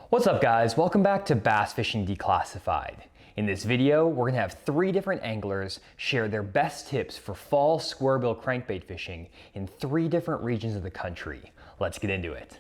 What's up guys, welcome back to Bass Fishing Declassified. In this video, we're gonna have 3 different anglers share their best tips for fall squarebill crankbait fishing in 3 different regions of the country. Let's get into it.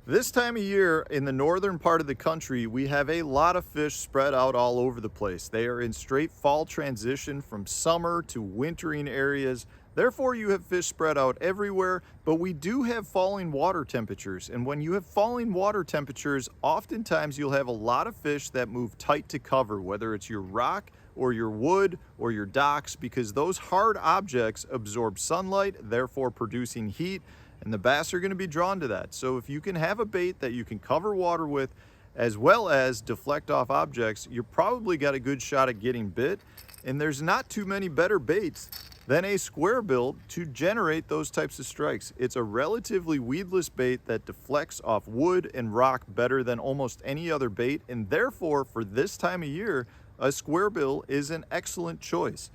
This time of year in the northern part of the country, we have a lot of fish spread out all over the place. They are in straight fall transition from summer to wintering areas. Therefore, you have fish spread out everywhere, but we do have falling water temperatures. And when you have falling water temperatures, oftentimes you'll have a lot of fish that move tight to cover, whether it's your rock or your wood or your docks, because those hard objects absorb sunlight, therefore producing heat, and the bass are going to be drawn to that. So if you can have a bait that you can cover water with, as well as deflect off objects, you're probably got a good shot at getting bit. And there's not too many better baits than a squarebill to generate those types of strikes. It's a relatively weedless bait that deflects off wood and rock better than almost any other bait, and therefore for this time of year, a squarebill is an excellent choice.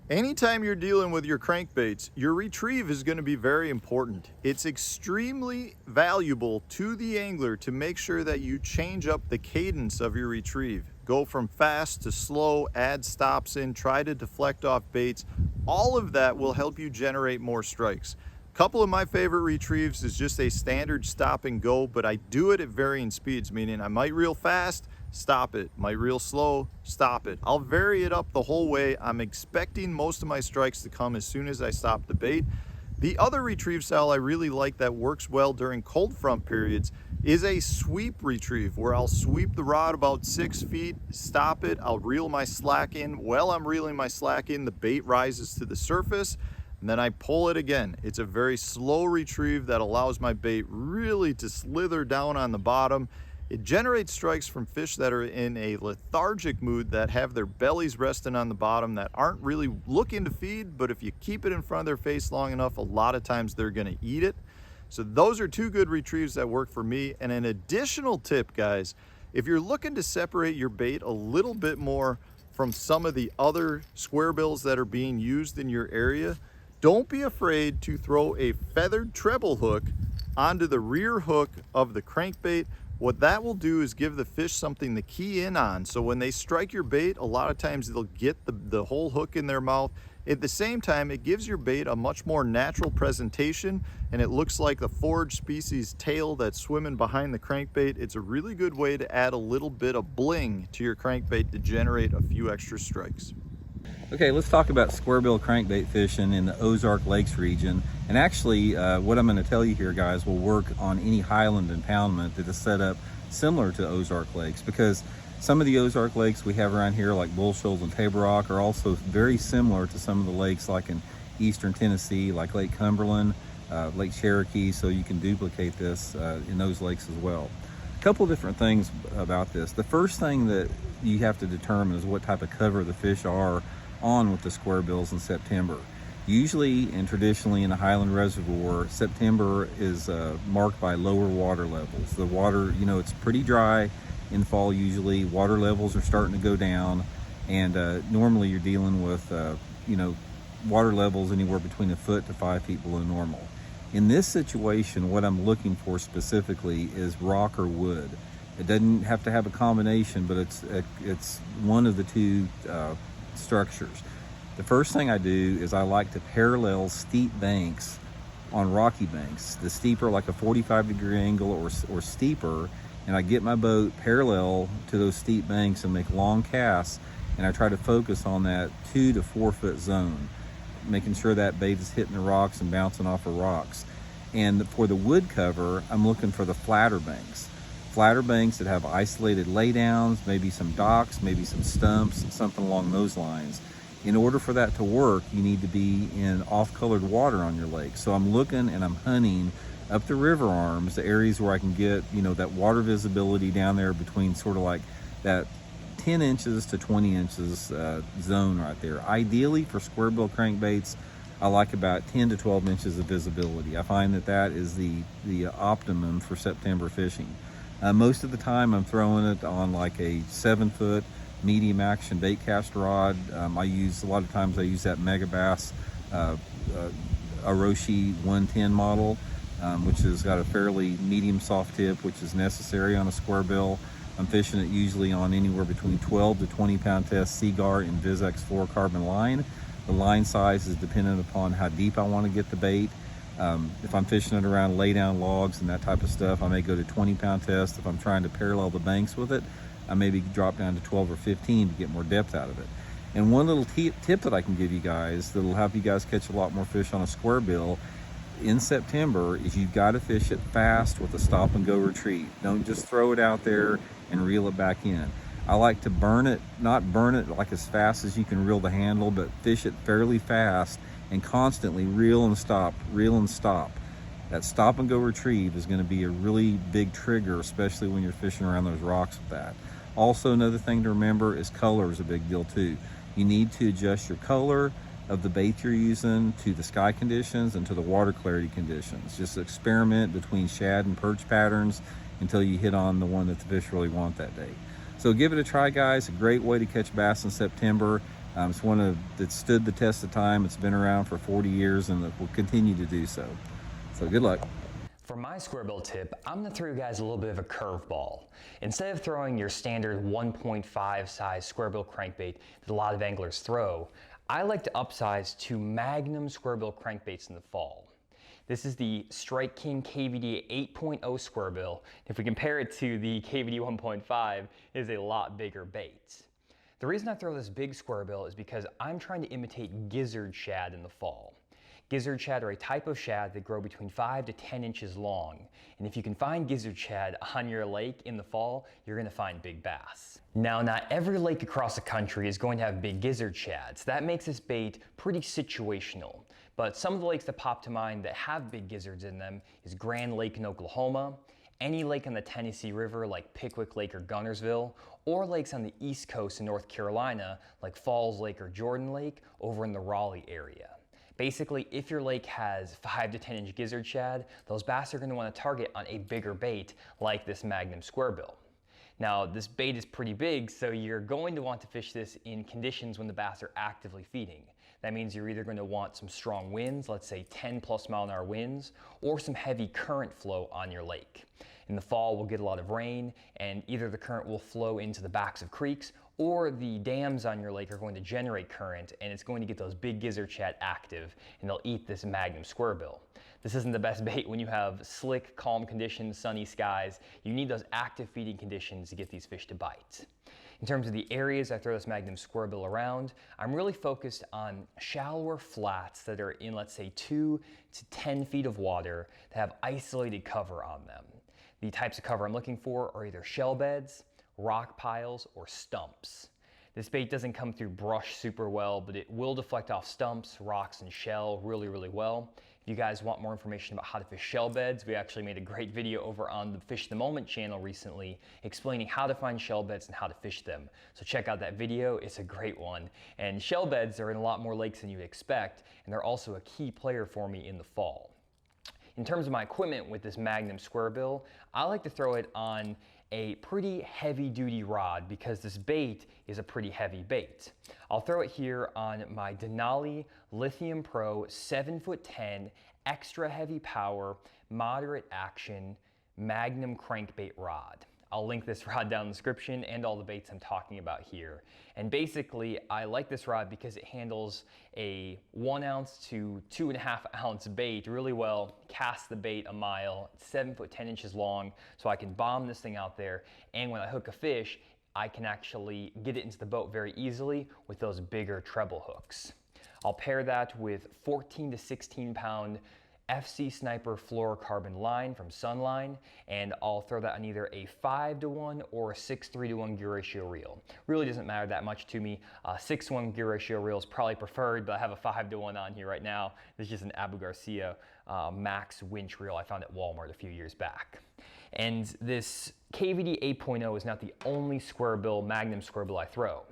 Anytime you're dealing with your crankbaits, your retrieve is going to be very important. It's extremely valuable to the angler to make sure that you change up the cadence of your retrieve. Go from fast to slow, add stops in, try to deflect off baits. All of that will help you generate more strikes. A couple of my favorite retrieves is just a standard stop and go, but I do it at varying speeds, meaning I might reel fast, stop it, might reel slow, stop it. I'll vary it up the whole way. I'm expecting most of my strikes to come as soon as I stop the bait. The other retrieve style I really like that works well during cold front periods is a sweep retrieve, where I'll sweep the rod about 6 feet, stop it, I'll reel my slack in. While I'm reeling my slack in, the bait rises to the surface, and then I pull it again. It's a very slow retrieve that allows my bait really to slither down on the bottom. It generates strikes from fish that are in a lethargic mood, that have their bellies resting on the bottom, that aren't really looking to feed, but if you keep it in front of their face long enough, a lot of times they're gonna eat it. So those are 2 good retrieves that work for me. And an additional tip, guys, if you're looking to separate your bait a little bit more from some of the other squarebills that are being used in your area, don't be afraid to throw a feathered treble hook onto the rear hook of the crankbait. What that will do is give the fish something to key in on. So when they strike your bait, a lot of times they'll get the whole hook in their mouth. At the same time, it gives your bait a much more natural presentation, and it looks like the forage species tail that's swimming behind the crankbait. It's a really good way to add a little bit of bling to your crankbait to generate a few extra strikes. Okay, let's talk about squarebill crankbait fishing in the Ozark Lakes region. And actually, what I'm going to tell you here, guys, will work on any highland impoundment that is set up similar to Ozark Lakes, because some of the Ozark lakes we have around here, like Bull Shoals and Table Rock, are also very similar to some of the lakes like in eastern Tennessee, like Lake Cumberland, Lake Cherokee, so you can duplicate this in those lakes as well. A couple different things about this. The first thing that you have to determine is what type of cover the fish are on with the squarebills in September. Usually and traditionally in the Highland Reservoir, September is marked by lower water levels. The water, it's pretty dry in fall usually. Water levels are starting to go down, and normally you're dealing with, water levels anywhere between 1 foot to 5 feet below normal. In this situation, what I'm looking for specifically is rock or wood. It doesn't have to have a combination, but it's one of the 2 structures. The first thing I do is I like to parallel steep banks on rocky banks. The steeper, like a 45-degree angle or steeper, and I get my boat parallel to those steep banks and make long casts, and I try to focus on that 2 to 4 foot zone, making sure that bait is hitting the rocks and bouncing off of rocks. And for the wood cover, I'm looking for the flatter banks. Flatter banks that have isolated laydowns, maybe some docks, maybe some stumps, something along those lines. In order for that to work, you need to be in off-colored water on your lake. So I'm looking and I'm hunting up the river arms, the areas where I can get, that water visibility down there between sort of like that 10 inches to 20 inches zone right there. Ideally for squarebill crankbaits, I like about 10 to 12 inches of visibility. I find that is the optimum for September fishing. Most of the time I'm throwing it on like a 7-foot medium action bait cast rod. A lot of times I use that Mega Bass Oroshi 110 model. which has got a fairly medium soft tip, which is necessary on a squarebill. I'm fishing it usually on anywhere between 12 to 20 pound test Seaguar and Vizex fluorocarbon line. The line size is dependent upon how deep I want to get the bait. If I'm fishing it around lay down logs and that type of stuff, I may go to 20 pound test. If I'm trying to parallel the banks with it, I maybe drop down to 12 or 15 to get more depth out of it. And one little tip that I can give you guys that'll help you guys catch a lot more fish on a squarebill in September is you've got to fish it fast with a stop and go retrieve. Don't just throw it out there and reel it back in. I like to burn it, not burn it like as fast as you can reel the handle, but fish it fairly fast and constantly reel and stop, reel and stop. That stop and go retrieve is going to be a really big trigger, especially when you're fishing around those rocks with that. Also, another thing to remember is color is a big deal too. You need to adjust your color of the bait you're using to the sky conditions and to the water clarity conditions. Just experiment between shad and perch patterns until you hit on the one that the fish really want that day. So give it a try, guys. A great way to catch bass in September. It's one that stood the test of time. It's been around for 40 years and it will continue to do so. So good luck. For my squarebill tip, I'm gonna throw you guys a little bit of a curveball. Instead of throwing your standard 1.5 size squarebill crankbait that a lot of anglers throw, I like to upsize to Magnum squarebill crankbaits in the fall. This is the Strike King KVD 8.0 squarebill. If we compare it to the KVD 1.5, it is a lot bigger bait. The reason I throw this big squarebill is because I'm trying to imitate gizzard shad in the fall. Gizzard shad are a type of shad that grow between 5 to 10 inches long. And if you can find gizzard shad on your lake in the fall, you're gonna find big bass. Now, not every lake across the country is going to have big gizzard shad, so that makes this bait pretty situational. But some of the lakes that pop to mind that have big gizzards in them is Grand Lake in Oklahoma, any lake on the Tennessee River like Pickwick Lake or Gunnersville, or lakes on the East Coast in North Carolina like Falls Lake or Jordan Lake over in the Raleigh area. Basically, if your lake has 5 to 10 inch gizzard shad, those bass are going to want to target on a bigger bait like this Magnum Squarebill. Now, this bait is pretty big, so you're going to want to fish this in conditions when the bass are actively feeding. That means you're either going to want some strong winds, let's say 10+ mph winds, or some heavy current flow on your lake. In the fall, we'll get a lot of rain, and either the current will flow into the backs of creeks, or the dams on your lake are going to generate current, and it's going to get those big gizzard shad active, and they'll eat this Magnum Squarebill. This isn't the best bait when you have slick, calm conditions, sunny skies. You need those active feeding conditions to get these fish to bite. In terms of the areas I throw this Magnum Squarebill around, I'm really focused on shallower flats that are in, let's say, 2 to 10 feet of water that have isolated cover on them. The types of cover I'm looking for are either shell beds, rock piles, or stumps. This bait doesn't come through brush super well, but it will deflect off stumps, rocks, and shell really, really well. If you guys want more information about how to fish shell beds, we actually made a great video over on the Fish the Moment channel recently explaining how to find shell beds and how to fish them. So check out that video, it's a great one. And shell beds are in a lot more lakes than you'd expect, and they're also a key player for me in the fall. In terms of my equipment with this Magnum Squarebill, I like to throw it on a pretty heavy duty rod because this bait is a pretty heavy bait. I'll throw it here on my Denali Lithium Pro 7'10" extra heavy power, moderate action Magnum Crankbait Rod. I'll link this rod down in the description and all the baits I'm talking about here. And basically, I like this rod because it handles a 1 ounce to 2.5 ounce bait really well, casts the bait a mile, it's 7'10" long, so I can bomb this thing out there, and when I hook a fish, I can actually get it into the boat very easily with those bigger treble hooks. I'll pair that with 14 to 16 pound FC Sniper fluorocarbon line from Sunline, and I'll throw that on either a 5-to-1 or a 6:3-to-1 gear ratio reel. Really doesn't matter that much to me. 6-to-1 gear ratio reel is probably preferred, but I have a 5-to-1 on here right now. This is just an Abu Garcia max winch reel I found at Walmart a few years back. And this KVD 8.0 is not the only Squarebill, Magnum Squarebill I throw.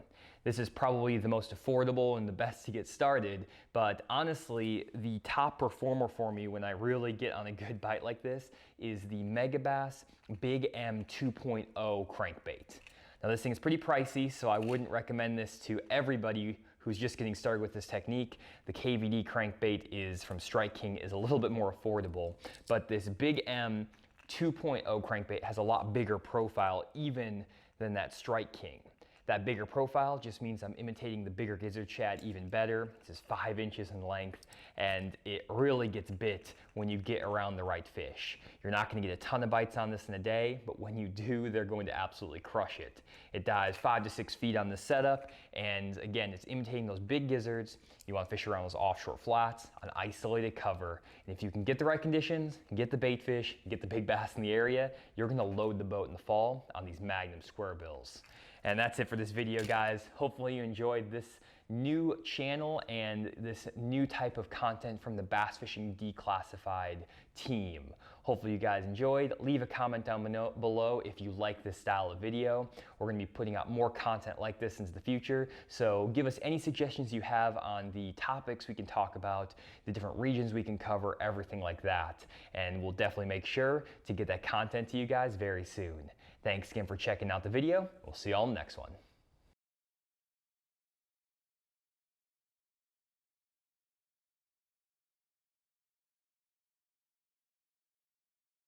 This is probably the most affordable and the best to get started, but honestly, the top performer for me when I really get on a good bite like this is the Megabass Big M 2.0 crankbait. Now this thing is pretty pricey, so I wouldn't recommend this to everybody who's just getting started with this technique, the KVD crankbait is from Strike King is a little bit more affordable, but this Big M 2.0 crankbait has a lot bigger profile even than that Strike King. That bigger profile just means I'm imitating the bigger gizzard shad even better. This is 5 inches in length, and it really gets bit when you get around the right fish. You're not gonna get a ton of bites on this in a day, but when you do, they're going to absolutely crush it. It dives 5 to 6 feet on this setup, and again, it's imitating those big gizzards. You wanna fish around those offshore flats on isolated cover, and if you can get the right conditions, get the bait fish, get the big bass in the area, you're gonna load the boat in the fall on these Magnum Squarebills. And that's it for this video, guys. Hopefully you enjoyed this new channel and this new type of content from the Bass Fishing Declassified team. Hopefully you guys enjoyed. Leave a comment down below if you like this style of video. We're gonna be putting out more content like this into the future. So give us any suggestions you have on the topics we can talk about, the different regions we can cover, everything like that. And we'll definitely make sure to get that content to you guys very soon. Thanks again for checking out the video. We'll see you all in the next one.